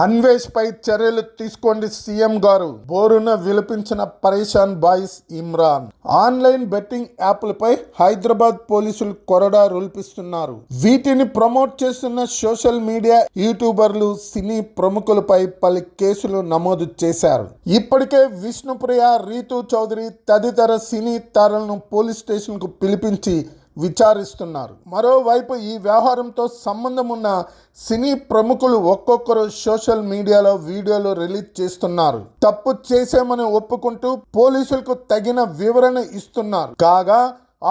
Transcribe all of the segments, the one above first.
అన్వేష్ పై చర్యలు తీసుకోండి సీఎం గారు బోరున విలపించిన Pareshan boys Imran. Online betting యాప్లపై హైదరాబాద్ పోలీసులు కొరడా రూల్పిస్తున్నారు. వీటిని ప్రమోట్ చేస్తున్న సోషల్ మీడియా యూట్యూబర్లు, సినీ ప్రముఖులపై పలు కేసులు నమోదు చేశారు. ఇప్పటికే విష్ణుప్రియ, రీతూ చౌదరి తదితర సినీ తారలను పోలీస్ స్టేషన్ కు పిలిపించి విచారిస్తున్నారు. మరోవైపు ఈ వ్యవహారంతో సంబంధం ఉన్న సినీ ప్రముఖులు ఒక్కొక్కరు సోషల్ మీడియాలో వీడియోలు రిలీజ్ చేస్తున్నారు. తప్పు చేశామని ఒప్పుకుంటూ పోలీసులకు తగిన వివరణ ఇస్తున్నారు. కాగా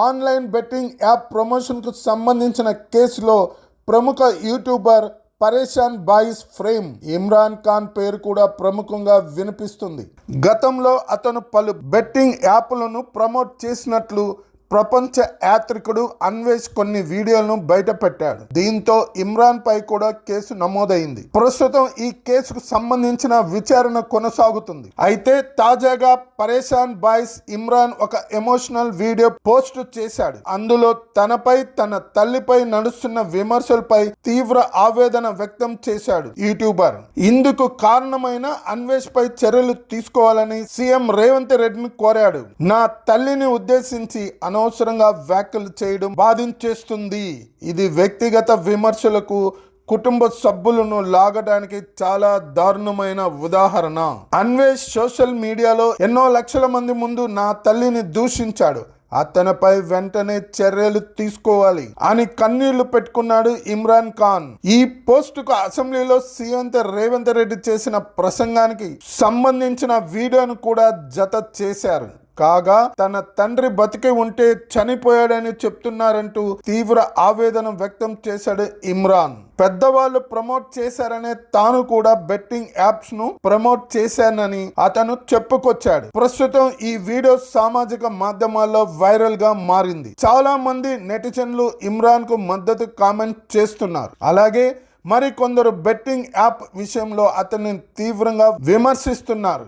ఆన్లైన్ బెట్టింగ్ యాప్ ప్రమోషన్ కు సంబంధించిన కేసులో ప్రముఖ యూట్యూబర్ పరేషాన్ బాయ్స్ ఫ్రేమ్ ఇమ్రాన్ ఖాన్ పేరు కూడా ప్రముఖంగా వినిపిస్తుంది. గతంలో అతను పలు బెట్టింగ్ యాప్లను ప్రమోట్ చేసినట్లు ప్రపంచ యాత్రికుడు అన్వేష్ కొన్ని వీడియోలను బయటపెట్టాడు. దీంతో ఇమ్రాన్ పై కూడా కేసు నమోదైంది. ప్రస్తుతం ఈ కేసుకు సంబంధించిన విచారణ కొనసాగుతుంది. అయితే తాజాగా పరేషాన్ బాయ్స్ ఇమ్రాన్ ఒక ఎమోషనల్ వీడియో పోస్ట్ చేశాడు. అందులో తనపై, తన తల్లిపై నడుస్తున్న విమర్శలపై తీవ్ర ఆవేదన వ్యక్తం చేశాడు యూట్యూబర్. ఇందుకు కారణమైన అన్వేష్ పై చర్యలు తీసుకోవాలని సీఎం రేవంత్ రెడ్డిని కోరాడు. నా తల్లిని ఉద్దేశించి అనవసరంగా వ్యాఖ్యలు చేయడం బాధించేస్తుంది. ఇది వ్యక్తిగత విమర్శలకు, కుటుంబ సభ్యులను లాగడానికి చాలా దారుణమైన ఉదాహరణ. అన్వేష్ సోషల్ మీడియాలో ఎన్నో లక్షల మంది ముందు నా తల్లిని దూషించాడు. అతనిపై వెంటనే చర్యలు తీసుకోవాలి అని కన్నీళ్లు పెట్టుకున్నాడు ఇమ్రాన్ ఖాన్. ఈ పోస్ట్ కు అసెంబ్లీలో సీఎం రేవంత్ రెడ్డి చేసిన ప్రసంగానికి సంబంధించిన వీడియోను కూడా జత చేశారు. కాగా తన తండ్రి బతికి ఉంటే చనిపోయాడని చెప్తున్నారంటూ తీవ్ర ఆవేదన వ్యక్తం చేశాడు ఇమ్రాన్. పెద్దవాళ్ళు ప్రమోట్ చేశారనే తాను కూడా బెట్టింగ్ యాప్స్ ను ప్రమోట్ చేశానని అతను చెప్పుకొచ్చాడు. ప్రస్తుతం ఈ వీడియో సామాజిక మాధ్యమాల్లో వైరల్ గా మారింది. చాలా మంది నెటిజన్లు ఇమ్రాన్ కు మద్దతు కామెంట్ చేస్తున్నారు. అలాగే మరికొందరు బెట్టింగ్ యాప్ విషయంలో అతన్ని తీవ్రంగా విమర్శిస్తున్నారు.